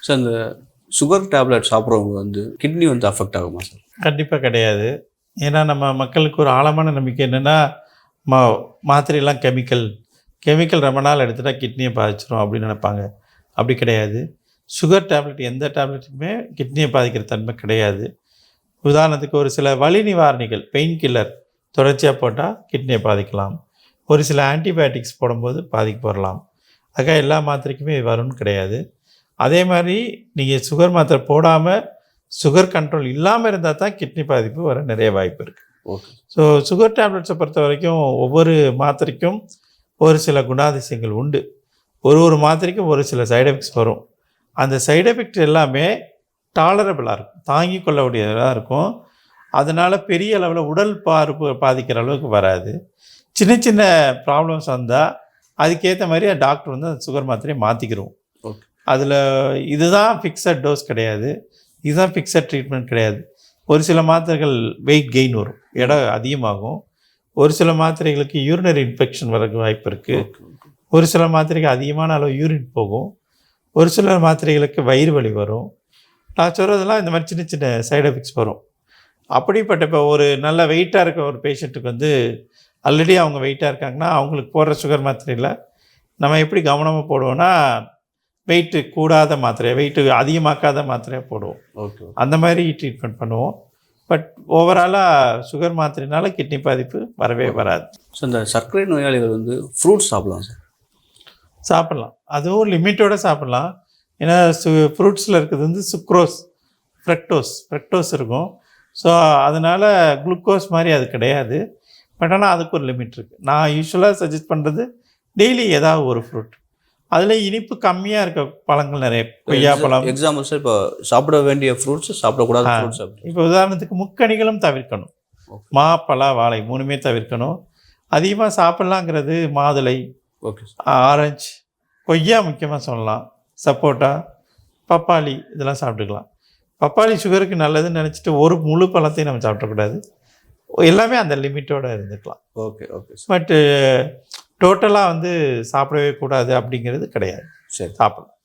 Sir இந்த sugar tablet சாப்பிட்றவங்க வந்து கிட்னி வந்து அஃபெக்ட் ஆகுமா சார்? கண்டிப்பாக கிடையாது. ஏன்னா நம்ம மக்களுக்கு ஒரு ஆழமான நம்பிக்கை என்னென்னா, மாத்திரையெல்லாம் கெமிக்கல் ரொம்ப நாள் எடுத்துகிட்டா கிட்னியை பாதிச்சிடும் அப்படின்னு நினைப்பாங்க. அப்படி கிடையாது. சுகர் டேப்லெட் எந்த டேப்லெட்டுக்குமே கிட்னியை பாதிக்கிற தன்மை கிடையாது. உதாரணத்துக்கு ஒரு சில வலி நிவாரணிகள், பெயின் கில்லர் தொடர்ச்சியாக போட்டால் கிட்னியை பாதிக்கலாம். ஒரு சில ஆன்டிபயோட்டிக்ஸ் போடும்போது பாதிக்கப்படலாம். அதுக்காக எல்லா மாத்திரைக்குமே வரும்னு கிடையாது. அதே மாதிரி நீங்கள் சுகர் மாத்திரை போடாமல் சுகர் கண்ட்ரோல் இல்லாமல் இருந்தால் தான் கிட்னி பாதிப்பு வர நிறைய வாய்ப்பு இருக்குது. ஓகே. ஸோ சுகர் டேப்லெட்ஸை பொறுத்த வரைக்கும் ஒவ்வொரு மாத்திரைக்கும் ஒரு சில குணாதிசயங்கள் உண்டு. ஒரு மாத்திரைக்கும் ஒரு சில சைடு எஃபெக்ட்ஸ் வரும். அந்த சைடு எஃபெக்ட் எல்லாமே டாலரபிளாக இருக்கும், தாங்கி கொள்ளக்கூடியதாக இருக்கும். அதனால் பெரிய அளவில் உடல் பாதிக்கிற அளவுக்கு வராது. சின்ன சின்ன ப்ராப்ளம்ஸ் வந்தால் அதுக்கேற்ற மாதிரி டாக்டர் வந்து அந்த சுகர் மாத்திரையை மாற்றிக்கிறோம். ஓகே. அதில் இதுதான் ஃபிக்ஸட் டோஸ் கிடையாது, இதுதான் ஃபிக்ஸட் ட்ரீட்மெண்ட் கிடையாது. ஒரு சில மாத்திரைகள் வெயிட் கெயின் வரும், எடை அதிகமாகும். ஒரு சில மாத்திரைகளுக்கு யூரினரி இன்ஃபெக்ஷன் வர வாய்ப்பு இருக்குது. ஒரு சில மாத்திரைக்கு அதிகமான அளவு யூரின் போகும். ஒரு சில மாத்திரைகளுக்கு வயிறு வலி வரும். நான் சொல்கிறதெல்லாம் இந்த மாதிரி சின்ன சின்ன சைடு எஃபெக்ட்ஸ் வரும். அப்படிப்பட்ட இப்போ ஒரு நல்ல வெயிட்டாக இருக்க ஒரு பேஷண்ட்டுக்கு வந்து ஆல்ரெடி அவங்க வெயிட்டாக இருக்காங்கன்னா அவங்களுக்கு போடுற சுகர் மாத்திரையில் நம்ம எப்படி கவனமாக போடுவோன்னா, வெயிட்டு கூடாத மாத்திரை, வெயிட்டு அதிகமாக்காத மாத்திரையாக போடுவோம். ஓகே. அந்த மாதிரி ட்ரீட்மெண்ட் பண்ணுவோம். பட் ஓவராலாக சுகர் மாத்திரைனால கிட்னி பாதிப்பு வரவே வராது. ஸோ இந்த சர்க்கரை நோயாளிகள் வந்து ஃப்ரூட்ஸ் சாப்பிடலாம் சார்? சாப்பிட்லாம், அதுவும் லிமிட்டோடு சாப்பிட்லாம். ஏன்னா ஃப்ரூட்ஸில் இருக்கிறது வந்து சுக்ரோஸ், ஃப்ரக்டோஸ் இருக்கும். ஸோ அதனால் குளுக்கோஸ் மாதிரி அது கிடையாது. பட் ஆனால் அதுக்கு ஒரு லிமிட் இருக்குது. நான் யூஸ்வலாக சஜஸ்ட் பண்ணுறது டெய்லி ஏதாவது ஒரு ஃப்ரூட், அதில் இனிப்பு கம்மியாக இருக்க பழங்கள் நிறைய, கொய்யாப்பழம். எக்ஸாம்பிள் சார், இப்போ சாப்பிட வேண்டிய ஃப்ரூட்ஸ், சாப்பிடக்கூடாத ஃப்ரூட்ஸ். இப்போ உதாரணத்துக்கு முக்கணிகளும் தவிர்க்கணும். மா, பலா, வாழை 3மே தவிர்க்கணும். அதிகமாக சாப்பிட்லாங்கிறது மாதுளை, ஓகே, ஆரஞ்சு, கொய்யா முக்கியமாக சொல்லலாம், சப்போட்டா, பப்பாளி இதெல்லாம் சாப்பிட்டுக்கலாம். பப்பாளி சுகருக்கு நல்லதுன்னு நினச்சிட்டு ஒரு முழு பழத்தையும் நம்ம சாப்பிடக்கூடாது. எல்லாமே அந்த லிமிட்டோடு இருந்துக்கலாம். ஓகே. பட்டு டோட்டலாக வந்து சாப்பிடவே கூடாது அப்படிங்கிறது கிடையாது. சரி, சாப்பிடலாம்.